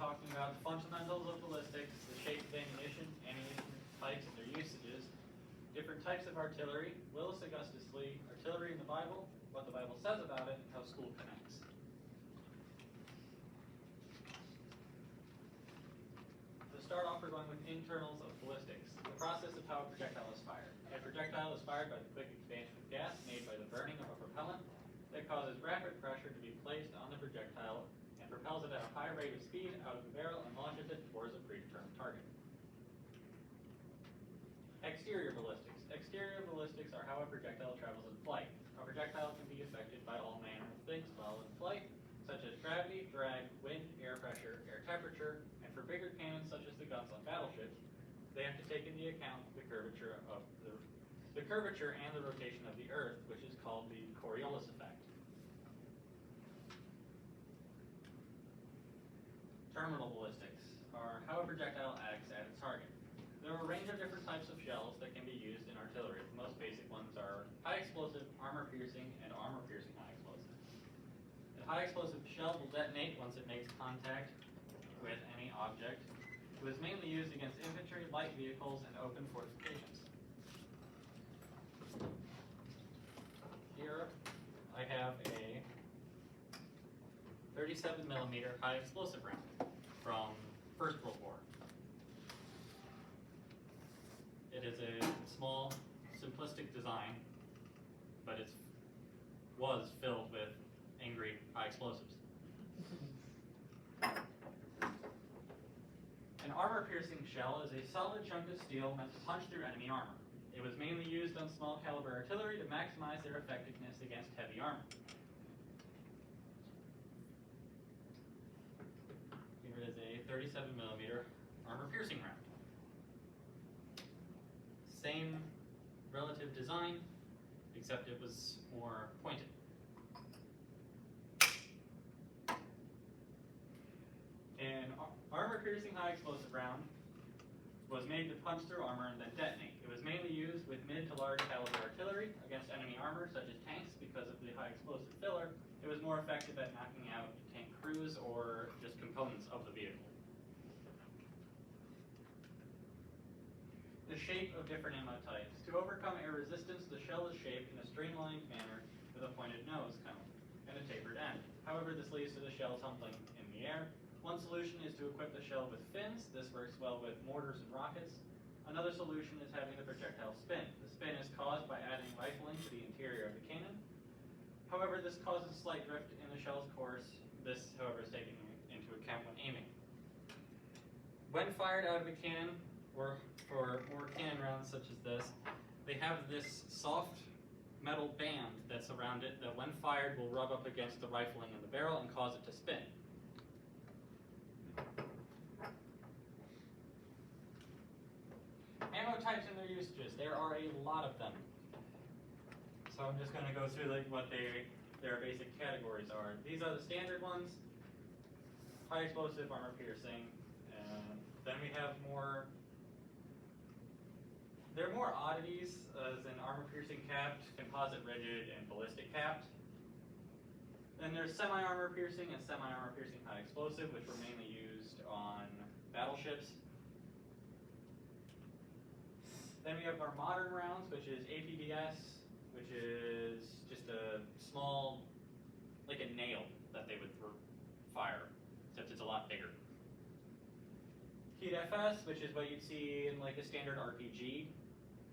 talking about the fundamentals of ballistics, the shape of ammunition types and their usages, different types of artillery, Willis Augustus Lee, artillery in the Bible, what the Bible says about it, and how school connects. To start off, we're going with internals of ballistics, the process of how a projectile is fired. A projectile is fired by the quick expansion of gas made by the burning of a propellant that causes rapid pressure to be placed on the projectile and propels it at a high rate of speed out of the barrel and launches it towards a predetermined target. Exterior ballistics. Exterior ballistics are how a projectile travels in flight. A projectile can be affected by all manner of things while in flight, such as gravity, drag, wind, air pressure, air temperature, and for bigger cannons such as the guns on battleships, they have to take into account the curvature and the rotation of the Earth, which is called the Coriolis effect. Terminal ballistics are how a projectile acts at its target. There are a range of different types of shells that can be used in artillery. The most basic ones are high explosive, armor piercing, and armor piercing high explosive. The high explosive shell will detonate once it makes contact with any object. It was mainly used against infantry, light vehicles, and open fortifications. Here I have a 37mm high explosive round from First World War. It is a small, simplistic design, but it was filled with angry high explosives. An armor-piercing shell is a solid chunk of steel meant to punch through enemy armor. It was mainly used on small caliber artillery to maximize their effectiveness against heavy armor. Here is a 37mm armor-piercing round. Same relative design, except it was more pointed. An armor-piercing high explosive round was made to punch through armor and then detonate. It was mainly used with mid to large caliber artillery against enemy armor, such as tanks, because of the high explosive filler. It was more effective at knocking out tank crews or just components of the vehicle. The shape of different ammo types. To overcome air resistance, the shell is shaped in a streamlined manner with a pointed nose cone and a tapered end. However, this leads to the shell tumbling in the air. One solution is to equip the shell with fins. This works well with mortars and rockets. Another solution is having the projectile spin. The spin is caused by adding rifling to the interior of the cannon. However, this causes slight drift in the shell's course. This, however, is taken into account when aiming. When fired out of a cannon, or for more cannon rounds such as this, they have this soft metal band that's around it that when fired will rub up against the rifling in the barrel and cause it to spin. Ammo types and their usages. There are a lot of them. So I'm just going to go through what their basic categories are. These are the standard ones: high explosive, armor piercing. Then we have more. There are more oddities, as in armor piercing capped, composite rigid, and ballistic capped. Then there's semi-armor piercing and semi-armor piercing high explosive, which were mainly used on battleships. Then we have our modern rounds, which is APDS, which is just a small, like a nail that they would fire, except it's a lot bigger. Heat FS, which is what you'd see in like a standard RPG,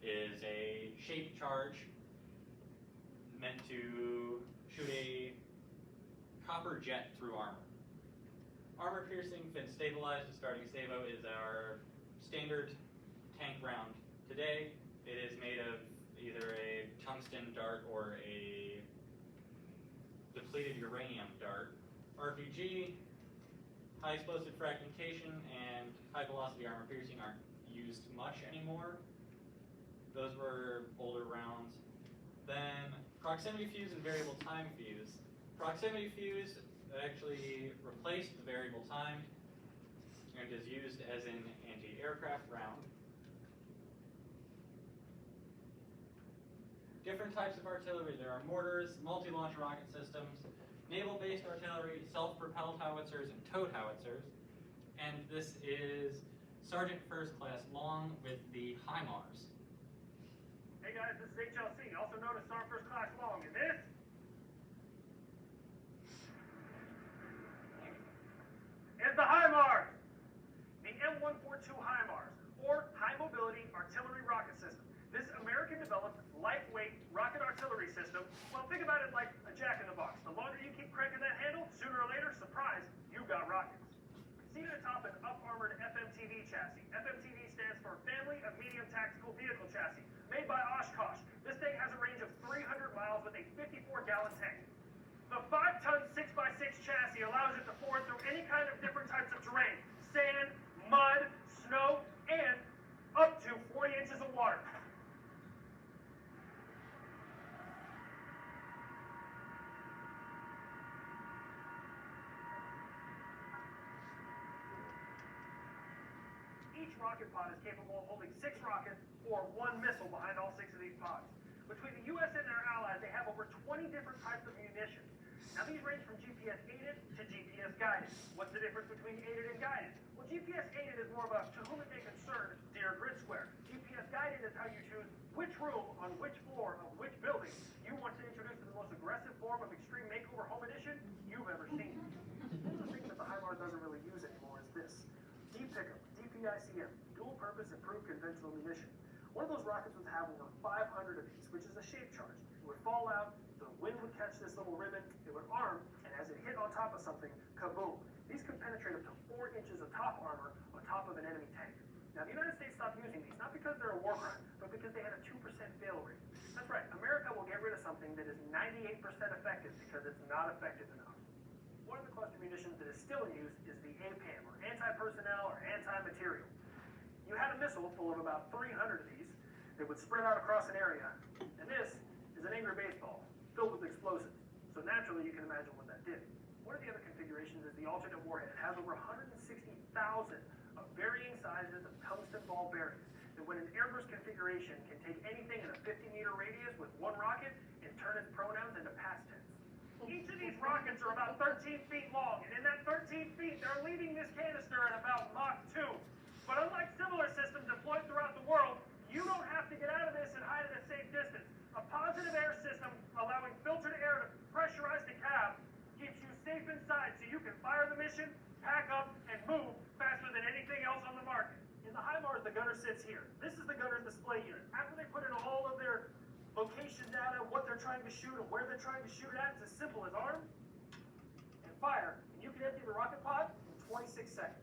is a shaped charge meant to shoot a copper jet through armor. Armor piercing, fin stabilized, and starting stavo is our standard tank round. Today, it is made of either a tungsten dart or a depleted uranium dart. RPG, high explosive fragmentation, and high velocity armor piercing aren't used much anymore. Those were older rounds. Then proximity fuse and variable time fuse. Proximity fuse actually replaced the variable time and is used as an anti-aircraft round. Different types of artillery. There are mortars, multi-launch rocket systems, naval-based artillery, self-propelled howitzers, and towed howitzers. And this is Sergeant First Class Long with the HIMARS. Hey guys, this is HLC, also known as Sergeant First Class Long, and this is the HIMARS, the M142 HIMARS, or High Mobility Artillery Rocket System. This American-developed, lightweight rocket artillery system, well, think about it like a jack-in-the-box. The longer you keep cranking that handle, sooner or later, surprise, you got rockets. Seen atop an up-armored FMTV chassis. FMTV stands for Family of Medium Tactical Vehicle Chassis, made by Oshkosh. This thing has a range of 300 miles with a 54-gallon tank. The 5-ton 6x6 chassis allows it to ford through any kind of different types of terrain: sand, mud, snow, and up to 40 inches of water. Each rocket pod is capable of holding 6 rockets or 1 missile behind all 6 of these pods. Between the U.S. and their allies, they have over 20 different types of munitions. Now, these range from GPS-aided to GPS-guided. What's the difference between aided and guided? Well, GPS-aided is more of a to whom it may concern, dear grid square. GPS-guided is how you choose which room on which floor of which building you want to introduce to the most aggressive form of extreme makeover home edition you've ever seen. One of the things that the HIMARS doesn't really use anymore is this: D-Pickup, DPICM, dual-purpose improved conventional munition. One of those rockets would have over 500 of these, which is a shape charge. It would fall out, the wind would catch this little ribbon, it would arm, and as it hit on top of something, kaboom. These could penetrate up to 4 inches of top armor on top of an enemy tank. Now, the United States stopped using these, not because they're a war crime, but because they had a 2% fail rate. That's right, America will get rid of something that is 98% effective because it's not effective enough. One of the cluster munitions that is still in use is the APAM, or anti-personnel or anti-material. You had a missile full of about 300 of these that would spread out across an area, and this is an angry baseball filled with explosives. So naturally, you can imagine what that did. One of the other configurations is the alternate warhead. It has over 160,000 of varying sizes of tungsten ball bearings that, when an airburst configuration, can take anything in a 50-meter radius with one rocket and turn its pronouns into past tense. Each of these rockets are about 13 feet long, and in that 13 feet, they're leaving this canister at about Mach 2. But unlike similar systems deployed throughout the world, you don't have to get out of this and hide at a safe distance. A positive air system allowing filtered air to pressurize the cab keeps you safe inside, so you can fire the mission, pack up, and move faster than anything else on the market. In the HIMARS, the gunner sits here. This is the gunner's display unit. After they put in all of their location data, what they're trying to shoot, and where they're trying to shoot at, it's as simple as arm and fire. And you can empty the rocket pod in 26 seconds.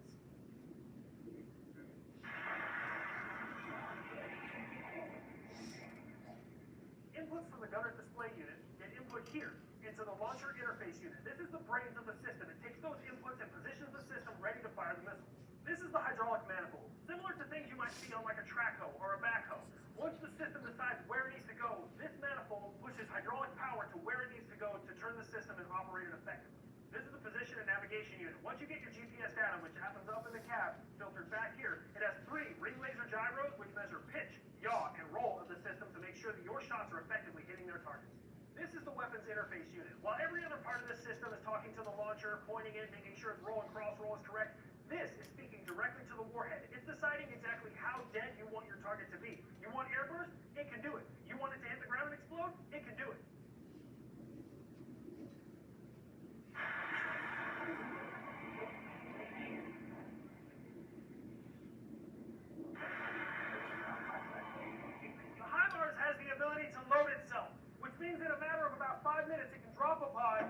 Inputs from the gunner's display unit get input here into the launcher interface unit. This is the brains of the system. It takes those inputs and positions the system ready to fire the missile. This is the hydraulic manifold, similar to things you might see on like a track hoe or a backhoe. Once the system decides where it needs to go, this manifold pushes hydraulic power to where it needs to go to turn the system and operate it effectively. This is the position and navigation unit. Once you get your GPS data, which happens up in the cab, filtered back here, it has 3 ring laser gyros which measure pitch, yaw, and roll of the system to make sure that your shots are effectively hitting their targets. This is the weapons interface unit. While every other part of this system is talking to the launcher, pointing it, making sure its roll and cross roll is correct, this is speaking directly to the warhead. It's deciding exactly how dead you want your target to be. You want airburst? It can do it. You want it to hit the ground and explode? It can do it. The HIMARS has the ability to load itself, which means in a matter of about 5 minutes it can drop a pod,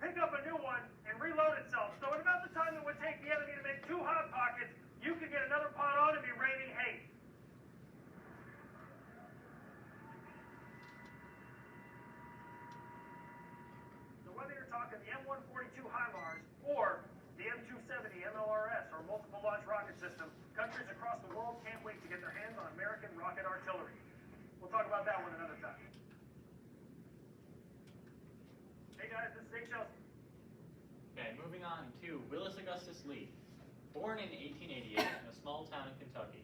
pick up a new one, and reload itself. So in about the time it would take the enemy to make 2 hot pockets, you could get another pod on and be raining hate. So whether you're talking the M142 HIMARS or the M270 MLRS or multiple launch rocket system, countries across the world can't wait to get their hands on American rocket artillery. We'll talk about that one another time. Hey guys, this is HLC. Okay, moving on to Willis Augustus Lee. Born in 1888 in a small town in Kentucky.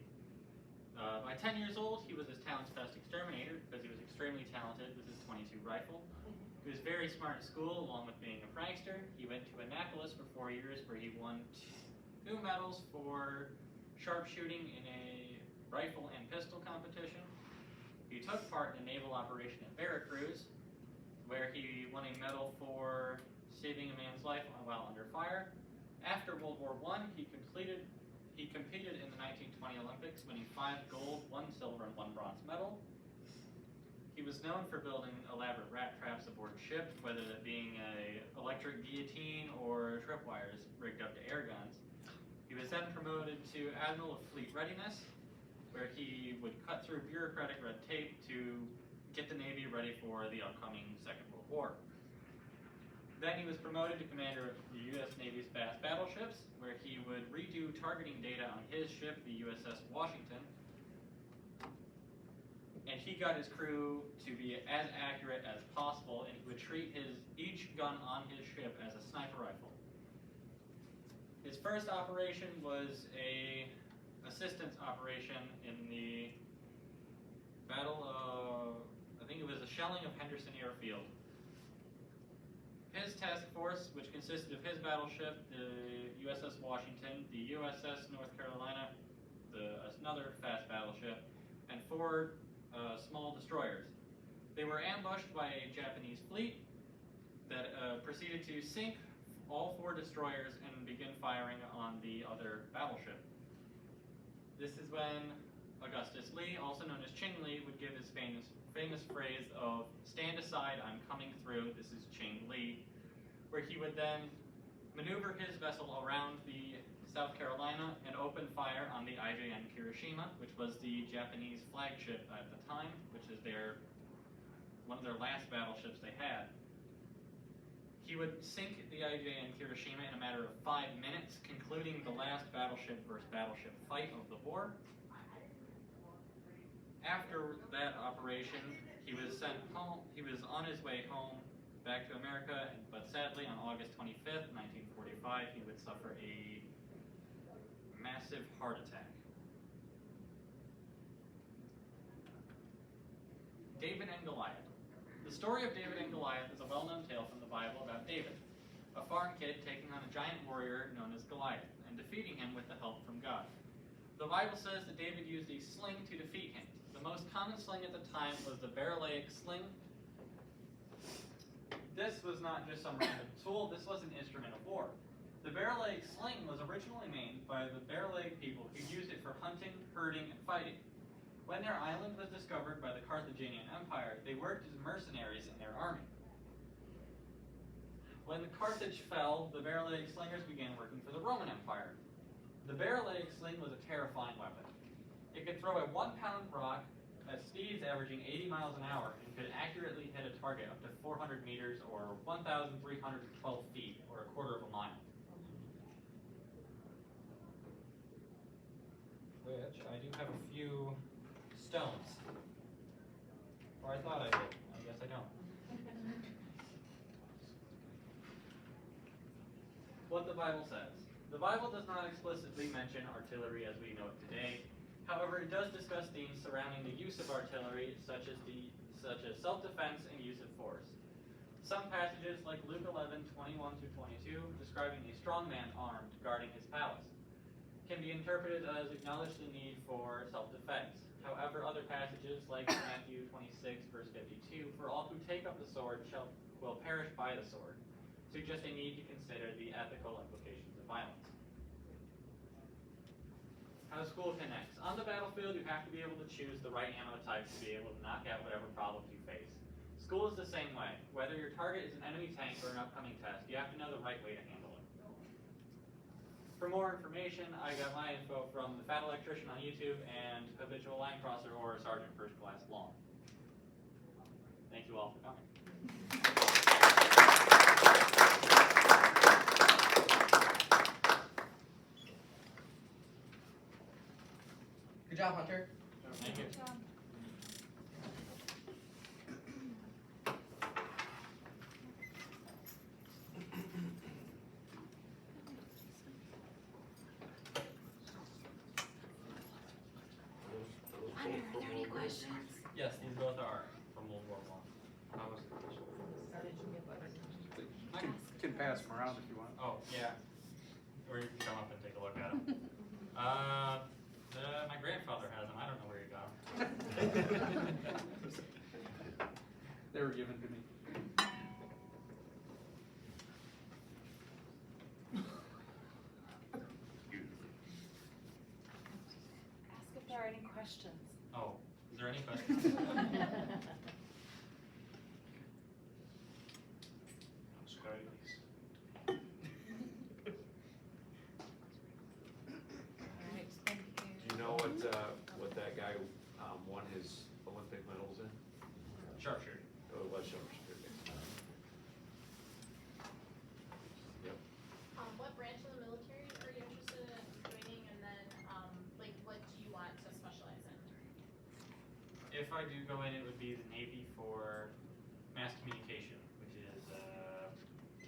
By 10 years old, he was his town's best exterminator because he was extremely talented with his .22 rifle. He was very smart at school, along with being a prankster. He went to Annapolis for 4 years, where he won 2 medals for sharpshooting in a rifle and pistol competition. He took part in a naval operation at Veracruz, where he won a medal for saving a man's life while under fire. After World War I, he competed in the 1920 Olympics, winning 5 gold, 1 silver, and 1 bronze medal. He was known for building elaborate rat traps aboard ship, whether that being an electric guillotine or tripwires rigged up to air guns. He was then promoted to Admiral of Fleet Readiness, where he would cut through bureaucratic red tape to get the Navy ready for the upcoming Second World War. Then he was promoted to commander of the U.S. Navy's fast battleships, where he would redo targeting data on his ship, the USS Washington, and he got his crew to be as accurate as possible, and he would treat each gun on his ship as a sniper rifle. His first operation was a assistance operation in the battle of, I think it was the shelling of Henderson Airfield. His task force, which consisted of his battleship, the USS Washington, the USS North Carolina, another fast battleship, and 4 small destroyers. They were ambushed by a Japanese fleet that proceeded to sink all 4 destroyers and begin firing on the other battleship. This is when Augustus Lee, also known as Ching Lee, would give his famous phrase of "Stand aside, I'm coming through, this is Ching Lee," where he would then maneuver his vessel around the South Carolina and open fire on the IJN Kirishima, which was the Japanese flagship at the time, which is one of their last battleships they had. He would sink the IJN Kirishima in a matter of 5 minutes, concluding the last battleship versus battleship fight of the war. After that operation, he was sent home. He was on his way home back to America, but sadly on August 25th, 1945, he would suffer a massive heart attack. David and Goliath. The story of David and Goliath is a well-known tale from the Bible about David, a farm kid taking on a giant warrior known as Goliath, and defeating him with the help from God. The Bible says that David used a sling to defeat him. The most common sling at the time was the Barrelaic sling. This was not just some random tool, this was an instrument of war. The Barrelaic sling was originally made by the Barrelaic people who used it for hunting, herding, and fighting. When their island was discovered by the Carthaginian Empire, they worked as mercenaries in their army. When Carthage fell, the Barrelaic slingers began working for the Roman Empire. The Barrelaic sling was a terrifying weapon. It could throw a 1-pound rock at speeds averaging 80 miles an hour and could accurately hit a target up to 400 meters or 1,312 feet or a quarter of a mile. Which I do have a few stones. Or I thought I did. I guess I don't. What the Bible says. The Bible does not explicitly mention artillery as we know it today. However, it does discuss themes surrounding the use of artillery, such as self-defense and use of force. Some passages, like Luke 11:21-22, describing a strong man armed guarding his palace, can be interpreted as acknowledge the need for self-defense. However, other passages, like Matthew 26, verse 52, for all who take up the sword will perish by the sword, suggest a need to consider the ethical implications of violence. How school connects. On the battlefield, you have to be able to choose the right ammo type to be able to knock out whatever problems you face. School is the same way. Whether your target is an enemy tank or an upcoming test, you have to know the right way to handle it. For more information, I got my info from the Fat Electrician on YouTube and Habitual Line Crosser or Sergeant First Class Long. Thank you all for coming. Good job, Hunter. Thank you. Hunter, are there any questions? Yes, these both are from World War I. Can pass them around if you want. Oh, yeah. Or you can come up and take a look at them. My grandfather has them. I don't know where he got them. They were given to me. Ask if there are any questions. Oh, is there any questions? Alright, thank you. Do you know what that guy, won his Olympic medals in? Sharpshooter. Oh, it was sharpshooter. Yep. What branch of the military are you interested in joining, and then, like, what do you want to specialize in? If I do go in, it would be the Navy for mass communication, which is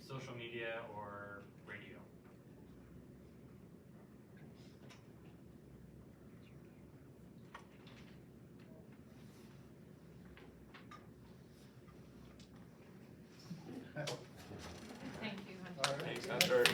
social media or radio. Thank you, Hunter. All right. Thanks, Hunter.